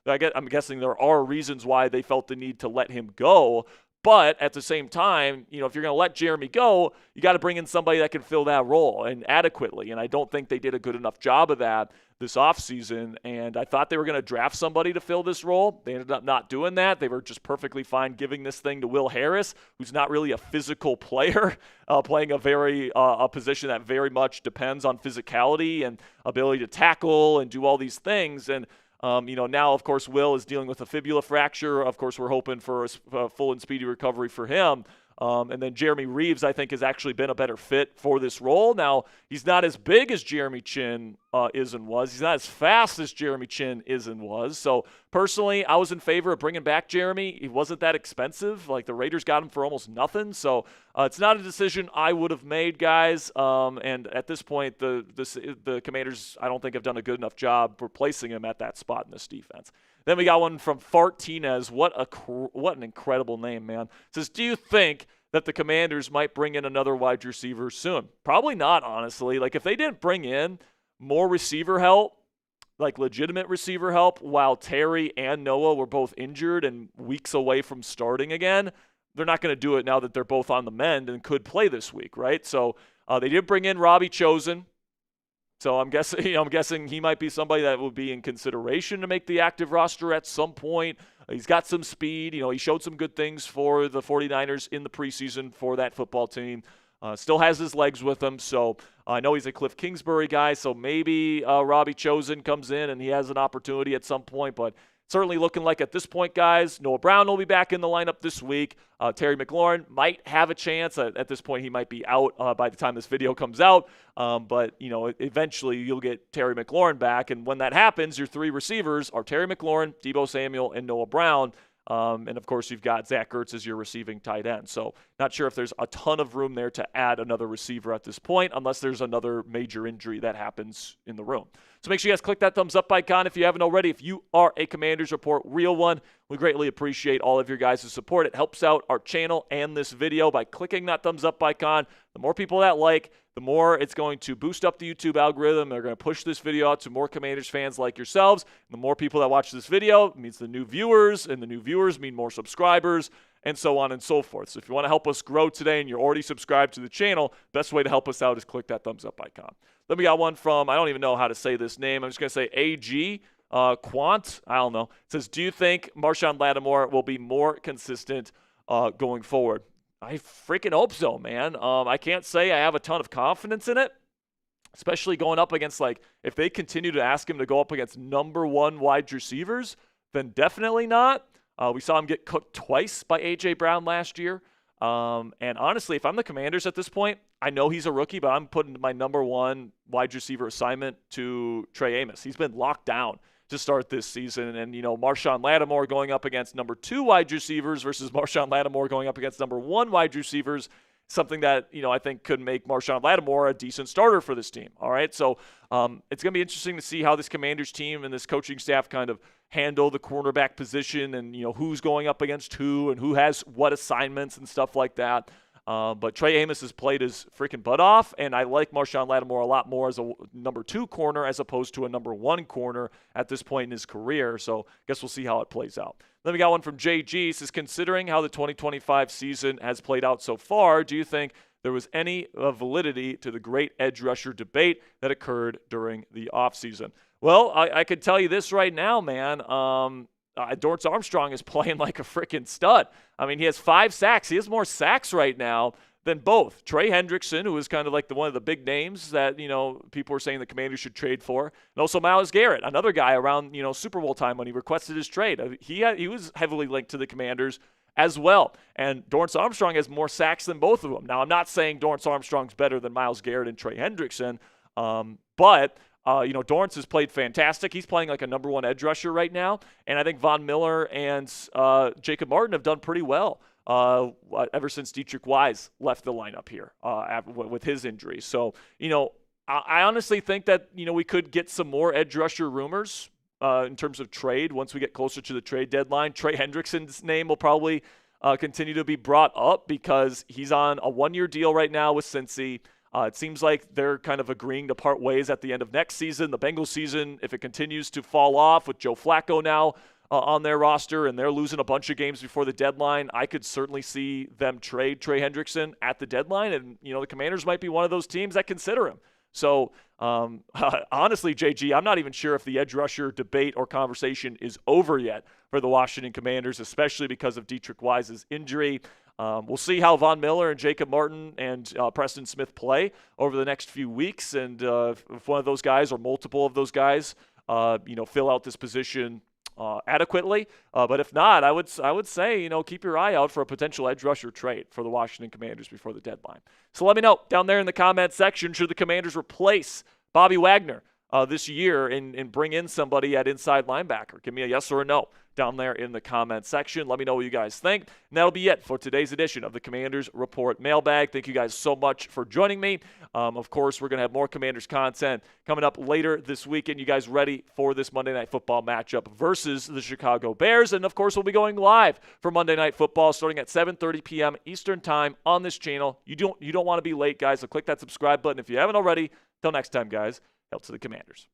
Speaker 1: I'm guessing there are reasons why they felt the need to let him go. But at the same time, if you're going to let Jeremy go, you got to bring in somebody that can fill that role and adequately. And I don't think they did a good enough job of that this offseason. And I thought they were going to draft somebody to fill this role. They ended up not doing that. They were just perfectly fine giving this thing to Will Harris, who's not really a physical player, playing a position that very much depends on physicality and ability to tackle and do all these things. And Now, of course, Will is dealing with a fibula fracture. Of course, we're hoping for a full and speedy recovery for him. And then Jeremy Reeves, I think, has actually been a better fit for this role. Now, he's not as big as Jeremy Chin is and was. He's not as fast as Jeremy Chin is and was. So, personally, I was in favor of bringing back Jeremy. He wasn't that expensive. Like, the Raiders got him for almost nothing. So, it's not a decision I would have made, guys. And at this point, the Commanders, I don't think, have done a good enough job replacing him at that spot in this defense. Then we got one from Fartinez. What an incredible name, man. It says, do you think that the Commanders might bring in another wide receiver soon? Probably not, honestly. Like, if they didn't bring in more receiver help, like legitimate receiver help, while Terry and Noah were both injured and weeks away from starting again, they're not going to do it now that they're both on the mend and could play this week, right? So they did bring in Robbie Chosen. So I'm guessing he might be somebody that will be in consideration to make the active roster at some point. He's got some speed. He showed some good things for the 49ers in the preseason for that football team. Still has his legs with him. So I know he's a Cliff Kingsbury guy. So maybe Robbie Chosen comes in and he has an opportunity at some point. But certainly looking like at this point, guys, Noah Brown will be back in the lineup this week. Terry McLaurin might have a chance. At this point, he might be out by the time this video comes out. But eventually you'll get Terry McLaurin back. And when that happens, your three receivers are Terry McLaurin, Deebo Samuel, and Noah Brown. And, of course, you've got Zach Ertz as your receiving tight end. So not sure if there's a ton of room there to add another receiver at this point, unless there's another major injury that happens in the room. So make sure you guys click that thumbs up icon if you haven't already. If you are a Commanders Report real one, we greatly appreciate all of your guys' support. It helps out our channel and this video by clicking that thumbs up icon. The more people that like, the more it's going to boost up the YouTube algorithm. They're going to push this video out to more Commanders fans like yourselves. And the more people that watch this video means the new viewers, and the new viewers mean more subscribers, and so on and so forth. So if you want to help us grow today and you're already subscribed to the channel, best way to help us out is click that thumbs up icon. Then we got one from, I don't even know how to say this name. I'm just going to say AG Quant. I don't know. It says, do you think Marshawn Lattimore will be more consistent going forward? I freaking hope so, man. I can't say I have a ton of confidence in it, especially going up against, if they continue to ask him to go up against number one wide receivers, then definitely not. We saw him get cooked twice by A.J. Brown last year. And honestly, if I'm the Commanders at this point, I know he's a rookie, but I'm putting my number one wide receiver assignment to Trey Amos. He's been locked down to start this season. And, Marshawn Lattimore going up against number two wide receivers versus Marshawn Lattimore going up against number one wide receivers, something that, I think could make Marshawn Lattimore a decent starter for this team. All right. So it's going to be interesting to see how this Commanders team and this coaching staff kind of handle the cornerback position and, who's going up against who and who has what assignments and stuff like that. But Trey Amos has played his freaking butt off, and I like Marshawn Lattimore a lot more as a number two corner as opposed to a number one corner at this point in his career. So I guess we'll see how it plays out. Then we got one from JG. It says, considering how the 2025 season has played out so far, do you think there was any validity to the great edge rusher debate that occurred during the offseason? Well, I could tell you this right now, man. Dorance Armstrong is playing like a freaking stud. I mean, he has 5 sacks. He has more sacks right now than both Trey Hendrickson, who is kind of like one of the big names that, people are saying the Commanders should trade for, and also Myles Garrett, another guy around, Super Bowl time when he requested his trade. He was heavily linked to the Commanders as well. And Dorance Armstrong has more sacks than both of them. Now, I'm not saying Dorance Armstrong's better than Myles Garrett and Trey Hendrickson, but Dorance has played fantastic. He's playing like a number one edge rusher right now. And I think Von Miller and Jacob Martin have done pretty well ever since Dietrich Wise left the lineup here with his injury. So, I honestly think that, we could get some more edge rusher rumors in terms of trade once we get closer to the trade deadline. Trey Hendrickson's name will probably continue to be brought up because he's on a 1-year deal right now with Cincy. It seems like they're kind of agreeing to part ways at the end of next season. The Bengals season, if it continues to fall off with Joe Flacco now on their roster and they're losing a bunch of games before the deadline, I could certainly see them trade Trey Hendrickson at the deadline. And, the Commanders might be one of those teams that consider him. So, honestly, JG, I'm not even sure if the edge rusher debate or conversation is over yet for the Washington Commanders, especially because of Dietrich Wise's injury. We'll see how Von Miller and Jacob Martin and Preston Smith play over the next few weeks. And if one of those guys or multiple of those guys fill out this position adequately. But if not, I would say, keep your eye out for a potential edge rusher trade for the Washington Commanders before the deadline. So let me know down there in the comment section, should the Commanders replace Bobby Wagner this year and bring in somebody at inside linebacker? Give me a yes or a no down there in the comment section. Let me know what you guys think. And that'll be it for today's edition of the Commanders Report Mailbag. Thank you guys so much for joining me. Of course, we're going to have more Commanders content coming up later this weekend. You guys ready for this Monday Night Football matchup versus the Chicago Bears? And, of course, we'll be going live for Monday Night Football starting at 7:30 p.m. Eastern Time on this channel. You don't want to be late, guys, so click that subscribe button if you haven't already. Till next time, guys, hail to the Commanders.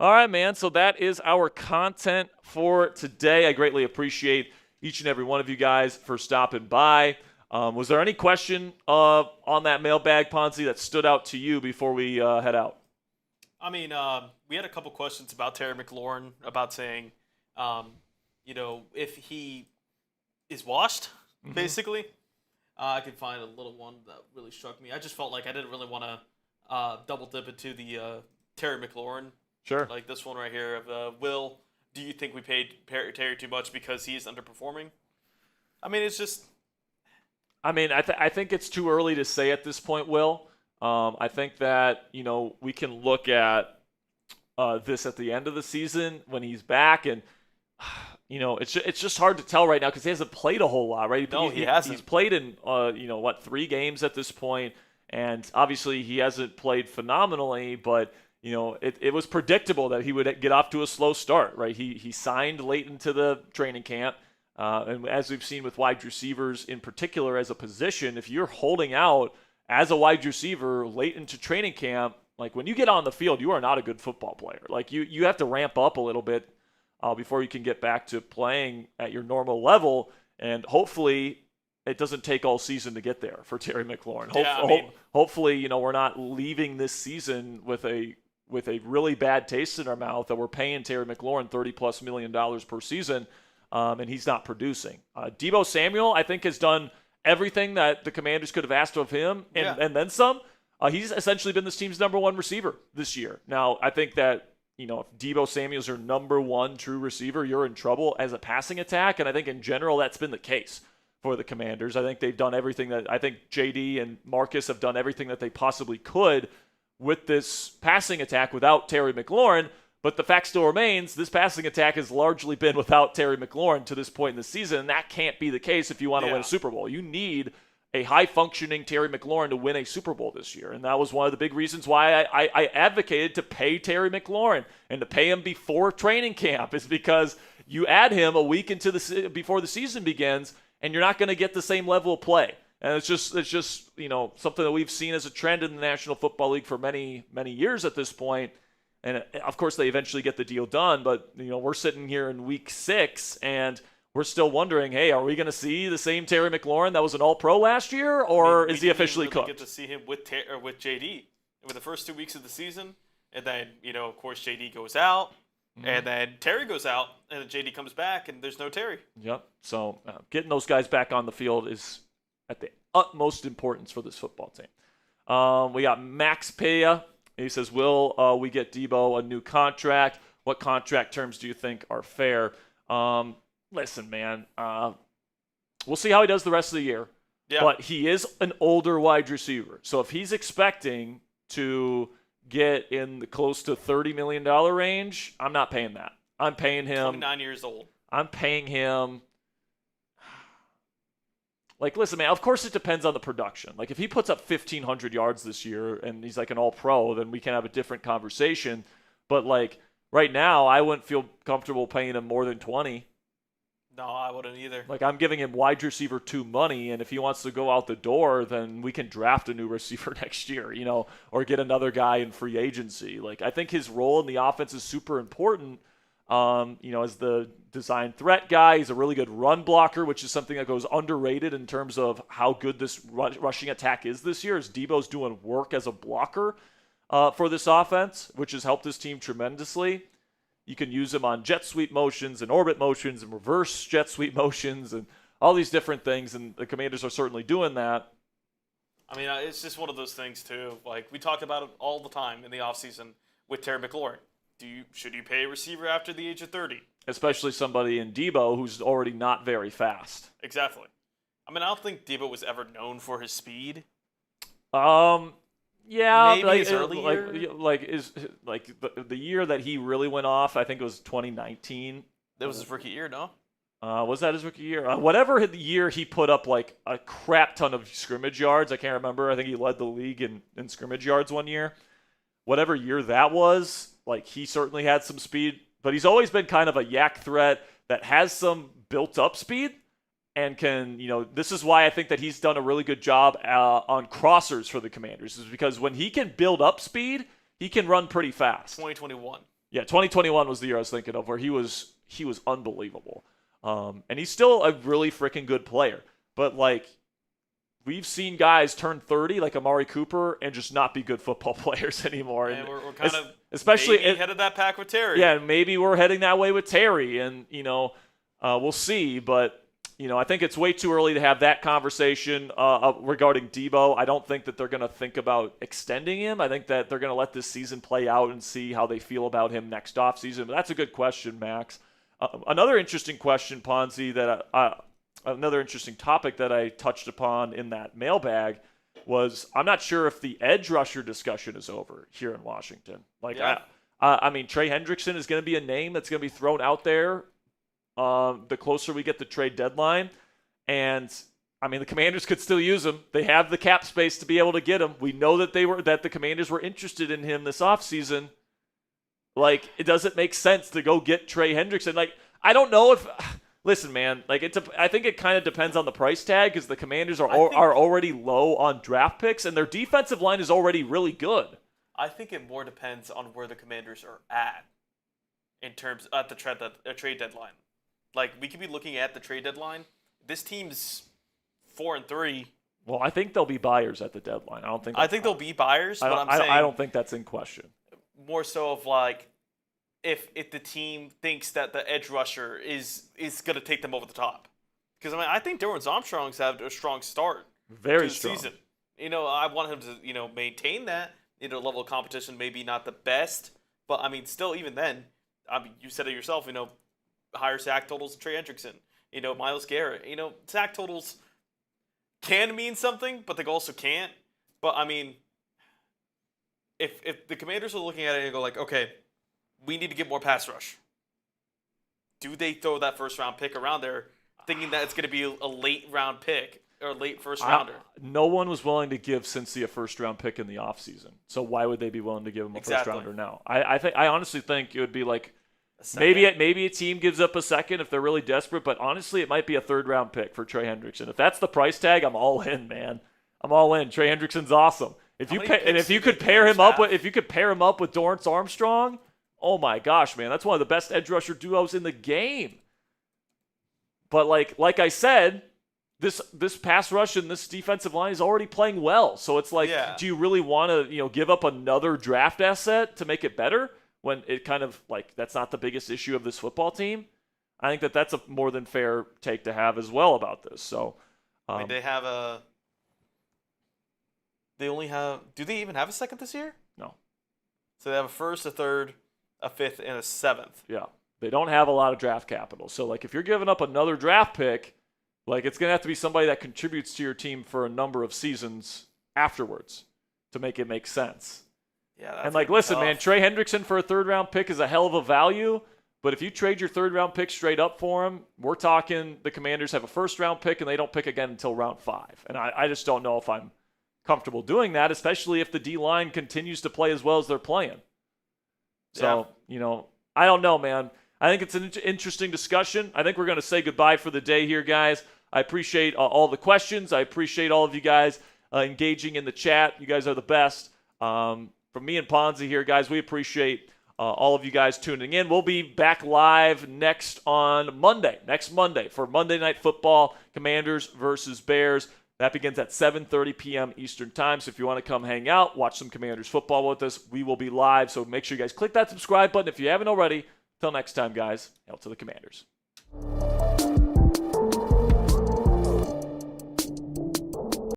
Speaker 1: All right, man, so that is our content for today. I greatly appreciate each and every one of you guys for stopping by. Was there any question on that mailbag, Ponzi, that stood out to you before we head out?
Speaker 2: I mean, we had a couple questions about Terry McLaurin, about saying, if he is washed, basically. I could find a little one that really struck me. I just felt like I didn't really want to double dip into the Terry McLaurin.
Speaker 1: Sure.
Speaker 2: Like this one right here of Will, do you think we paid Terry too much because he is underperforming? I mean, it's just...
Speaker 1: I think it's too early to say at this point, Will. I think that, we can look at this at the end of the season when he's back. And, it's just hard to tell right now because he hasn't played a whole lot, right?
Speaker 2: No, he hasn't.
Speaker 1: He's played in, 3 games at this point. And obviously he hasn't played phenomenally, but... it was predictable that he would get off to a slow start, right? He signed late into the training camp. And as we've seen with wide receivers in particular as a position, if you're holding out as a wide receiver late into training camp, like when you get on the field, you are not a good football player. Like you have to ramp up a little bit before you can get back to playing at your normal level. And hopefully it doesn't take all season to get there for Terry McLaurin. Hopefully, we're not leaving this season with a really bad taste in our mouth that we're paying Terry McLaurin $30+ million per season, and he's not producing. Deebo Samuel, I think, has done everything that the Commanders could have asked of him, and then some. He's essentially been this team's number 1 receiver this year. Now, I think that, if Deebo Samuel's your number 1 true receiver, you're in trouble as a passing attack, and I think in general that's been the case for the Commanders. I think they've done everything that – I think JD and Marcus have done everything that they possibly could with this passing attack without Terry McLaurin, but the fact still remains, this passing attack has largely been without Terry McLaurin to this point in the season, and that can't be the case if you want to win a Super Bowl. You need a high-functioning Terry McLaurin to win a Super Bowl this year, and that was one of the big reasons why I advocated to pay Terry McLaurin and to pay him before training camp, is because you add him a week before the season begins, and you're not going to get the same level of play. And it's just something that we've seen as a trend in the National Football League for many, many years at this point. And of course, they eventually get the deal done. But we're sitting here in week 6, and we're still wondering, hey, are we going to see the same Terry McLaurin that was an All-Pro last year, or is he officially cooked?
Speaker 2: We get to see him with JD with the first 2 weeks of the season, and then of course JD goes out. And then Terry goes out, and then JD comes back, and there's no Terry.
Speaker 1: Yep. So getting those guys back on the field is at the utmost importance for this football team. We got Max Paya. He says, will we get Deebo a new contract? What contract terms do you think are fair? Listen, man, we'll see how he does the rest of the year. Yeah. But he is an older wide receiver. So if he's expecting to get in the close to $30 million range, I'm not paying that. I'm paying him.
Speaker 2: 29 years old.
Speaker 1: I'm paying him. Like, listen, man, of course it depends on the production. Like, if he puts up 1,500 yards this year and he's like an all-pro, then we can have a different conversation. But, like, right now, I wouldn't feel comfortable paying him more than 20.
Speaker 2: No, I wouldn't either.
Speaker 1: Like, I'm giving him wide receiver 2 money, and if he wants to go out the door, then we can draft a new receiver next year, or get another guy in free agency. Like, I think his role in the offense is super important. As the design threat guy, he's a really good run blocker, which is something that goes underrated in terms of how good this rushing attack is this year. As Deebo's doing work as a blocker for this offense, which has helped this team tremendously. You can use him on jet sweep motions and orbit motions and reverse jet sweep motions and all these different things, and the Commanders are certainly doing that.
Speaker 2: I mean, it's just one of those things, too. Like, we talk about it all the time in the offseason with Terry McLaurin. should you pay a receiver after the age of 30?
Speaker 1: Especially somebody in Debo who's already not very fast.
Speaker 2: Exactly. I mean, I don't think Debo was ever known for his speed.
Speaker 1: Yeah,
Speaker 2: Maybe his early year?
Speaker 1: The year that he really went off, I think it was 2019.
Speaker 2: That was his rookie year, no?
Speaker 1: Was that his rookie year? Whatever the year he put up like a crap ton of scrimmage yards. I can't remember. I think he led the league in scrimmage yards one year. Whatever year that was, like he certainly had some speed, but he's always been kind of a yak threat that has some built-up speed and can, this is why I think that he's done a really good job on crossers for the Commanders, is because when he can build up speed, he can run pretty fast.
Speaker 2: 2021.
Speaker 1: Yeah, 2021 was the year I was thinking of, where he was unbelievable. And he's still a really freaking good player. But, we've seen guys turn 30, like Amari Cooper, and just not be good football players anymore.
Speaker 2: And we're kind of
Speaker 1: especially
Speaker 2: headed that pack with Terry.
Speaker 1: Yeah, maybe we're heading that way with Terry. And, we'll see. But, I think it's way too early to have that conversation regarding Debo. I don't think that they're going to think about extending him. I think that they're going to let this season play out and see how they feel about him next offseason. But that's a good question, Max. Another interesting question, Ponzi, another interesting topic that I touched upon in that mailbag was I'm not sure if the edge rusher discussion is over here in Washington. I mean, Trey Hendrickson is going to be a name that's going to be thrown out there the closer we get the trade deadline. And, I mean, the Commanders could still use him. They have the cap space to be able to get him. We know that the Commanders were interested in him this offseason. It doesn't make sense to go get Trey Hendrickson. I don't know if – listen, man, I think it kind of depends on the price tag because the Commanders are already low on draft picks, and their defensive line is already really good.
Speaker 2: I think it more depends on where the Commanders are at in terms at the trade deadline. We could be looking at the trade deadline. This team's 4-3.
Speaker 1: Well, I think they'll be buyers at the deadline. I think
Speaker 2: they'll be buyers, but
Speaker 1: I don't think that's in question.
Speaker 2: More so of if the team thinks that the edge rusher is going to take them over the top. Because I think Dorrance Armstrong's had a strong start
Speaker 1: Very
Speaker 2: to the
Speaker 1: strong
Speaker 2: season. I want him to maintain that. Level of competition maybe not the best, but still even then, you said it yourself. Higher sack totals than Trey Hendrickson. Myles Garrett. Sack totals can mean something, but they also can't. But if the Commanders are looking at it and go okay, we need to get more pass rush. Do they throw that first round pick around there, thinking that it's going to be a late round pick or a late first rounder?
Speaker 1: No one was willing to give Cincy a first round pick in the offseason. So why would they be willing to give him a first rounder now? I honestly think it would be maybe a team gives up a second if they're really desperate, but honestly it might be a third round pick for Trey Hendrickson. If that's the price tag, I'm all in, man. I'm all in. Trey Hendrickson's awesome. If you could pair him up with Dorrance Armstrong, oh my gosh, man, that's one of the best edge rusher duos in the game. But like I said, this pass rush and this defensive line is already playing well. So it's do you really want to give up another draft asset to make it better when it kind of that's not the biggest issue of this football team? I think that's a more than fair take to have as well about this. So do they even have a second this year? No.
Speaker 2: So they have a first, a third, a fifth, and a seventh.
Speaker 1: Yeah. They don't have a lot of draft capital. So, if you're giving up another draft pick, it's going to have to be somebody that contributes to your team for a number of seasons afterwards to make it make sense.
Speaker 2: Yeah,
Speaker 1: and, listen, man, Trey Hendrickson for a third-round pick is a hell of a value, but if you trade your third-round pick straight up for him, we're talking the Commanders have a first-round pick, and they don't pick again until round 5. And I just don't know if I'm comfortable doing that, especially if the D-line continues to play as well as they're playing. So, I don't know, man. I think it's an interesting discussion. I think we're going to say goodbye for the day here, guys. I appreciate all the questions. I appreciate all of you guys engaging in the chat. You guys are the best. From me and Ponzi here, guys, we appreciate all of you guys tuning in. We'll be back live next Monday for Monday Night Football, Commanders versus Bears. That begins at 7:30 p.m. Eastern Time. So if you want to come hang out, watch some Commanders football with us, we will be live. So make sure you guys click that subscribe button if you haven't already. Till next time, guys, hail to the Commanders.